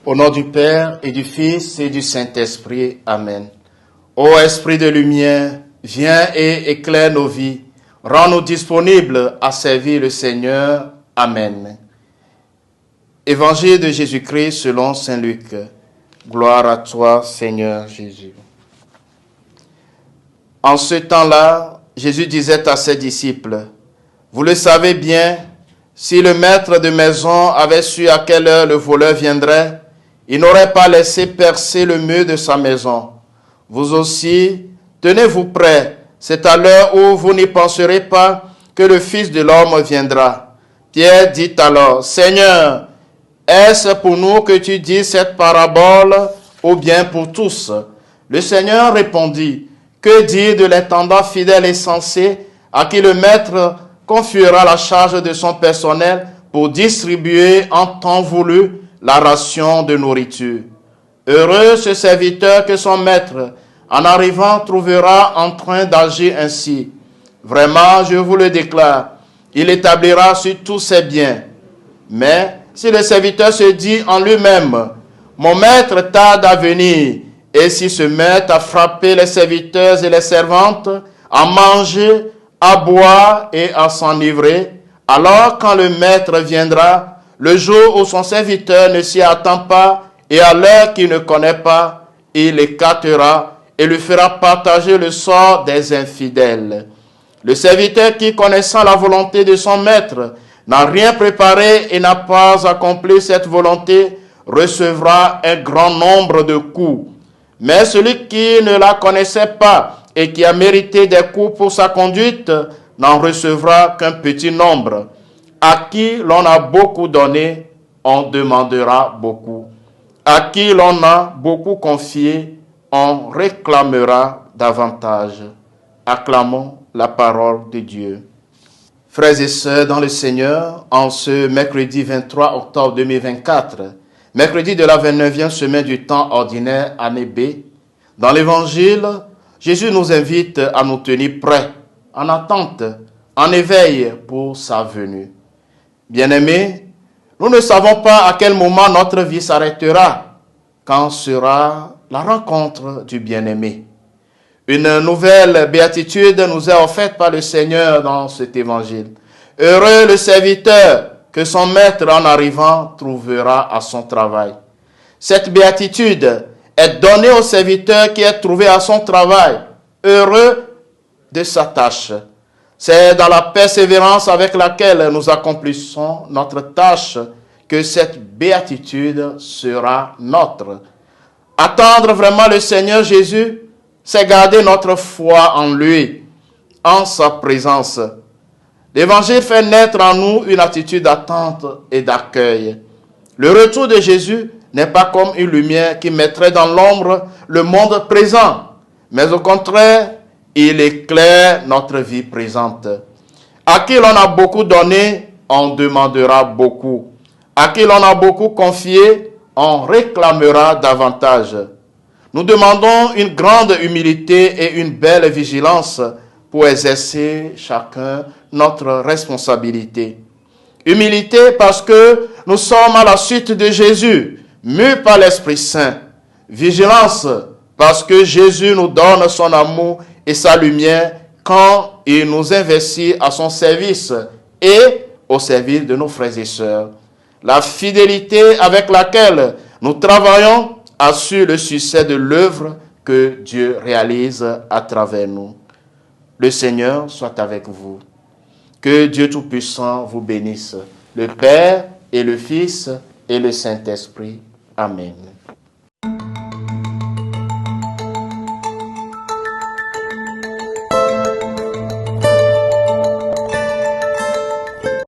Au nom du Père et du Fils et du Saint-Esprit. Amen. Ô Esprit de lumière, viens et éclaire nos vies. Rends-nous disponibles à servir le Seigneur. Amen. Évangile de Jésus-Christ selon saint Luc. Gloire à toi, Seigneur Jésus. En ce temps-là, Jésus disait à ses disciples, « Vous le savez bien, si le maître de maison avait su à quelle heure le voleur viendrait, il n'aurait pas laissé percer le mur de sa maison. Vous aussi, tenez-vous prêts, c'est à l'heure où vous n'y penserez pas que le Fils de l'homme viendra. » Pierre dit alors, « Seigneur, est-ce pour nous que tu dis cette parabole ou bien pour tous ?» Le Seigneur répondit, « Que dire de l'intendant fidèle et sensé à qui le maître confiera la charge de son personnel pour distribuer en temps voulu la ration de nourriture. Heureux ce serviteur que son maître, en arrivant, trouvera en train d'agir ainsi. Vraiment, je vous le déclare, il établira sur tous ses biens. Mais si le serviteur se dit en lui-même, mon maître tarde à venir, et s'il se met à frapper les serviteurs et les servantes, à manger, à boire et à s'enivrer, alors quand le maître viendra, le jour où son serviteur ne s'y attend pas et à l'heure qu'il ne connaît pas, il écartera et lui fera partager le sort des infidèles. Le serviteur qui, connaissant la volonté de son maître, n'a rien préparé et n'a pas accompli cette volonté, recevra un grand nombre de coups. Mais celui qui ne la connaissait pas et qui a mérité des coups pour sa conduite, n'en recevra qu'un petit nombre. À qui l'on a beaucoup donné, on demandera beaucoup. À qui l'on a beaucoup confié, on réclamera davantage. Acclamons la parole de Dieu. Frères et sœurs dans le Seigneur, en ce mercredi 23 octobre 2024, mercredi de la 29e semaine du temps ordinaire, année B, dans l'Évangile, Jésus nous invite à nous tenir prêts, en attente, en éveil pour sa venue. Bien-aimés, nous ne savons pas à quel moment notre vie s'arrêtera, quand sera la rencontre du bien-aimé. Une nouvelle béatitude nous est offerte par le Seigneur dans cet évangile. Heureux le serviteur que son maître en arrivant trouvera à son travail. Cette béatitude est donnée au serviteur qui est trouvé à son travail, heureux de sa tâche. C'est dans la persévérance avec laquelle nous accomplissons notre tâche que cette béatitude sera nôtre. Attendre vraiment le Seigneur Jésus, c'est garder notre foi en lui, en sa présence. L'Évangile fait naître en nous une attitude d'attente et d'accueil. Le retour de Jésus n'est pas comme une lumière qui mettrait dans l'ombre le monde présent, mais au contraire, il éclaire notre vie présente. À qui l'on a beaucoup donné, on demandera beaucoup. À qui l'on a beaucoup confié, on réclamera davantage. Nous demandons une grande humilité et une belle vigilance pour exercer chacun notre responsabilité. Humilité parce que nous sommes à la suite de Jésus, mus par l'Esprit Saint. Vigilance parce que Jésus nous donne son amour et sa lumière quand il nous investit à son service et au service de nos frères et sœurs. La fidélité avec laquelle nous travaillons assure le succès de l'œuvre que Dieu réalise à travers nous. Le Seigneur soit avec vous. Que Dieu Tout-Puissant vous bénisse, le Père et le Fils et le Saint-Esprit. Amen.